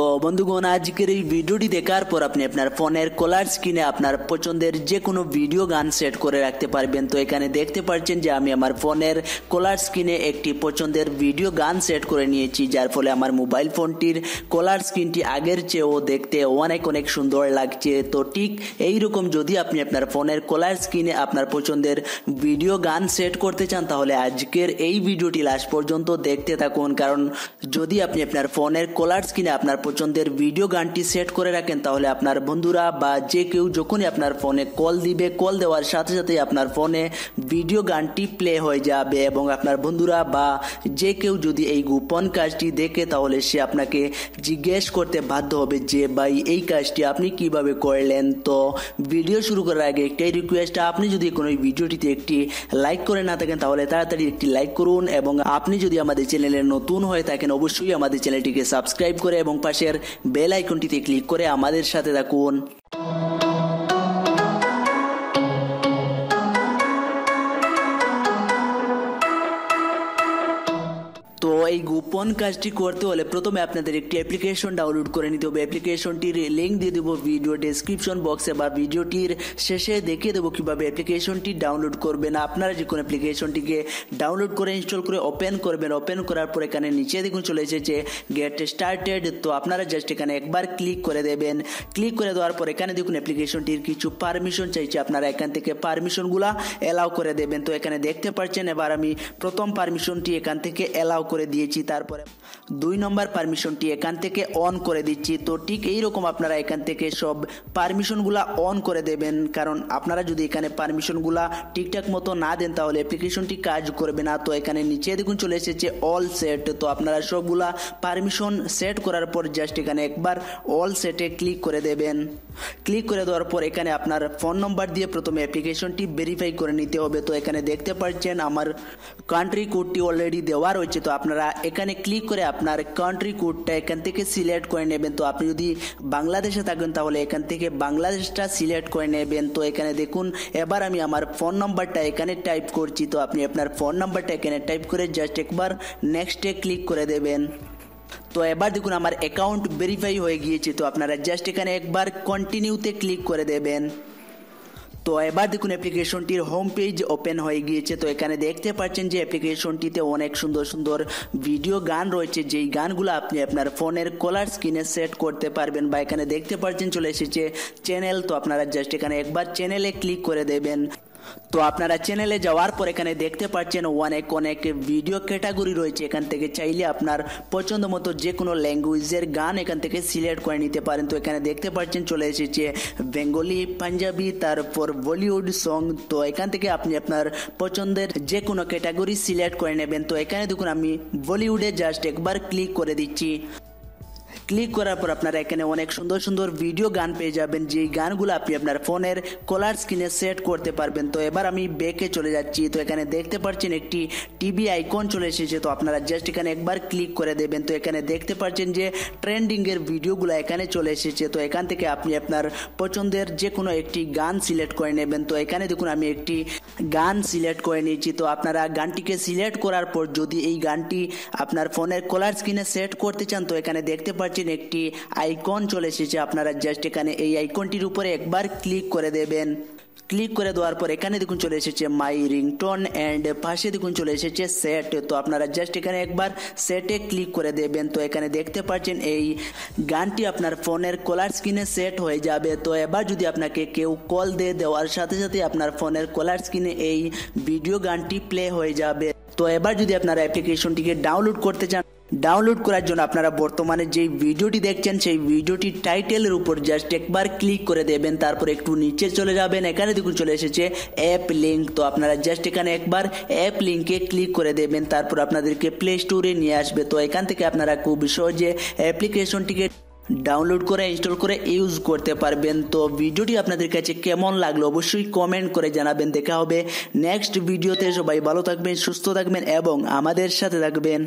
তো বন্ধুগণ, আজকের এই ভিডিওটি দেখার পর আপনি আপনার ফোনের কলার স্ক্রিনে আপনার পছন্দের যে কোনো ভিডিও গান সেট করে রাখতে পারবেন। তো এখানে দেখতে পাচ্ছেন যে আমি আমার ফোনের কলার স্ক্রিনে একটি পছন্দের ভিডিও গান সেট করে নিয়েছি, যার ফলে আমার মোবাইল ফোনটির কলার স্ক্রিনটি আগের চেয়েও দেখতে অনেক সুন্দর লাগছে। তো ঠিক এইরকম যদি আপনি আপনার ফোনের কলার স্ক্রিনে আপনার পছন্দের ভিডিও গান সেট করতে চান, তাহলে আজকের এই ভিডিওটি লাস্ট পর্যন্ত দেখতে থাকুন। কারণ যদি আপনি আপনার ফোনের কলার স্ক্রিনে আপনার পছন্দের ভিডিও গানটি সেট করে রাখেন, তাহলে আপনার বন্ধুরা বা যে কেউ যখনই আপনার ফোনে কল দিবে, কল দেওয়ার সাথে সাথে আপনার ফোনে ভিডিও গানটি প্লে হয়ে যাবে এবং আপনার বন্ধুরা বা যে কেউ যদি এই গোপন কাজটি দেখে, তাহলে সে আপনাকে জিজ্ঞেস করতে বাধ্য হবে যে ভাই এই কাজটি আপনি কিভাবে করলেন। তো ভিডিও শুরু করার আগে একটাই রিকোয়েস্ট, আপনি যদি কোনো ভিডিওটিতে একটি লাইক করে না থাকেন, তাহলে তাড়াতাড়ি একটি লাইক করুন এবং আপনি যদি আমাদের চ্যানেলে নতুন হয়ে থাকেন, অবশ্যই আমাদের চ্যানেলটিকে সাবস্ক্রাইব করে এবং পাশের বেল আইকনটিতে ক্লিক করে আমাদের সাথে থাকুন। তো এই গোপন কাজটি করতে হলে প্রথমে আপনাদের একটি অ্যাপ্লিকেশন ডাউনলোড করে নিতে হবে। অ্যাপ্লিকেশনটির লিঙ্ক দিয়ে দেবো ভিডিও ডেসক্রিপশন বক্সে বা ভিডিওটির শেষে দেখিয়ে দেবো কীভাবে অ্যাপ্লিকেশনটি ডাউনলোড করবেন। আপনারা যে কোনো অ্যাপ্লিকেশনটিকে ডাউনলোড করে ইনস্টল করে ওপেন করবেন। ওপেন করার পর এখানে নিচে দেখুন চলে এসেছে গেট স্টার্টেড। তো আপনারা জাস্ট এখানে একবার ক্লিক করে দেবেন। ক্লিক করে দেওয়ার পর এখানে দেখুন অ্যাপ্লিকেশনটির কিছু পারমিশন চাইছে, আপনারা এখান থেকে পারমিশনগুলো অ্যালাউ করে দেবেন। তো এখানে দেখতে পাচ্ছেন এবার আমি প্রথম পারমিশনটি এখান থেকে অ্যালাউ করে দিয়েছি, তারপরে 2 নম্বর পারমিশনটি এখান থেকে অন করে দিচ্ছি। তো ঠিক এইরকম আপনারা এখান থেকে সব পারমিশনগুলা অন করে দেবেন, কারণ আপনারা যদি এখানে পারমিশনগুলা ঠিকঠাক মতো না দেন, তাহলে অ্যাপ্লিকেশনটি কাজ করবে না। তো এখানে নিচে দেখুন চলে এসেছে অল সেট। তো আপনারা সবগুলা পারমিশন সেট করার পর জাস্ট এখানে একবার অল সেটে ক্লিক করে দেবেন। ক্লিক করে দেওয়ার পর এখানে আপনার ফোন নম্বর দিয়ে প্রথমে অ্যাপ্লিকেশনটি ভেরিফাই করে নিতে হবে। তো এখানে দেখতে পাচ্ছেন আমার কান্ট্রি কোডটি অলরেডি দেওয়া রয়েছে। তো আপনারা এখানে ক্লিক করে আপনার কান্ট্রি কোডটা এখান থেকে সিলেক্ট করে নেবেন। তো আপনি যদি বাংলাদেশে থাকেন, তাহলে এখান থেকে বাংলাদেশটা সিলেক্ট করে নেবেন। তো এখানে দেখুন এবার আমি আমার ফোন নাম্বারটা এখানে টাইপ করছি। তো আপনি আপনার ফোন নাম্বারটা এখানে টাইপ করে জাস্ট একবার নেক্সটে ক্লিক করে দেবেন। তো এবার দেখুন আমার অ্যাকাউন্ট ভেরিফাই হয়ে গিয়েছে। তো আপনারা জাস্ট এখানে একবার কন্টিনিউতে ক্লিক করে দেবেন। তো এবার দেখুন অ্যাপ্লিকেশনটির হোম পেজ ওপেন হয়ে গিয়েছে। তো এখানে দেখতে পাচ্ছেন যে অ্যাপ্লিকেশনটিতে অনেক সুন্দর ভিডিও গান রয়েছে, যেই গানগুলো আপনি আপনার ফোনের কলার স্ক্রিনে সেট করতে পারবেন। বা এখানে দেখতে পাচ্ছেন চলে এসেছে চ্যানেল। তো আপনারা জাস্ট এখানে একবার চ্যানেলে ক্লিক করে দেবেন। তো আপনারা চ্যানেলে যাওয়ার পর এখানে দেখতে পাচ্ছেন অনেক ভিডিও ক্যাটাগরি রয়েছে। এখান থেকে চাইলে আপনার পছন্দ মতো যে কোনো ল্যাঙ্গুয়েজের গান এখান থেকে সিলেক্ট করে নিতে পারেন। তো এখানে দেখতে পাচ্ছেন চলে এসেছে বেঙ্গলি, পাঞ্জাবি, তারপর বলিউড সং। তো এখান থেকে আপনি আপনার পছন্দের যে কোনো ক্যাটাগরি সিলেক্ট করে নেবেন। তো এখানে দেখুন আমি বলিউডে জাস্ট একবার ক্লিক করে দিচ্ছি। ক্লিক করার পর আপনারা এখানে অনেক সুন্দর ভিডিও গান পেয়ে যাবেন, যেই গানগুলো আপনি আপনার ফোনের কলার স্ক্রিনে সেট করতে পারবেন। তো এবার আমি ব্যাকে চলে যাচ্ছি। তো এখানে দেখতে পাচ্ছেন একটি টিভি আইকন চলে এসেছে। তো আপনারা জাস্ট এখানে একবার ক্লিক করে দেবেন। তো এখানে দেখতে পাচ্ছেন যে ট্রেন্ডিংয়ের ভিডিওগুলো এখানে চলে এসেছে। তো এখান থেকে আপনি আপনার পছন্দের যে কোনো একটি গান সিলেক্ট করে নেবেন। তো এখানে দেখুন আমি একটি গান সিলেক্ট করে নিয়েছি। তো আপনারা গানটিকে সিলেক্ট করার পর যদি এই গানটি আপনার ফোনের কলার স্ক্রিনে সেট করতে চান, তো এখানে দেখতে পাচ্ছেন একটি আইকন চলে এসেছে। আপনারা জাস্ট এখানে এই আইকনটির উপরে একবার ক্লিক করে দেবেন। ক্লিক করে দেওয়ার পর এখানে দেখুন চলে এসেছে মাই রিংটোন অ্যান্ড পাশে দেখুন চলে এসেছে সেট। তো আপনারা জাস্ট এখানে একবার সেটে ক্লিক করে দেবেন। তো এখানে দেখতে পাচ্ছেন এই গানটি আপনার ফোনের কলার স্ক্রিনে সেট হয়ে যাবে। তো এবার যদি আপনাকে কেউ কল দেওয়ার সাথে সাথে আপনার ফোনের কলার স্ক্রিনে এই ভিডিও গানটি প্লে হয়ে যাবে। তো এবার যদি আপনারা অ্যাপ্লিকেশনটিকে ডাউনলোড করতে চান, ডাউনলোড করার জন্য আপনারা বর্তমানে যেই ভিডিওটি দেখছেন সেই ভিডিওটির টাইটেলের উপর জাস্ট একবার ক্লিক করে দেবেন। তারপর একটু নিচে চলে যাবেন, এখানে দেখুন চলে এসেছে অ্যাপ লিঙ্ক। তো আপনারা জাস্ট এখানে একবার অ্যাপ লিঙ্কে ক্লিক করে দেবেন। তারপর আপনাদেরকে প্লে স্টোরে নিয়ে আসবে। তো এখান থেকে আপনারা খুব সহজে অ্যাপ্লিকেশনটিকে ডাউনলোড করে ইনস্টল করে ইউজ করতে পারবেন। তো ভিডিওটি আপনাদের কাছে কেমন লাগলো অবশ্যই কমেন্ট করে জানাবেন। দেখা হবে নেক্সট ভিডিওতে। সবাই ভালো থাকবেন, সুস্থ থাকবেন এবং আমাদের সাথে থাকবেন।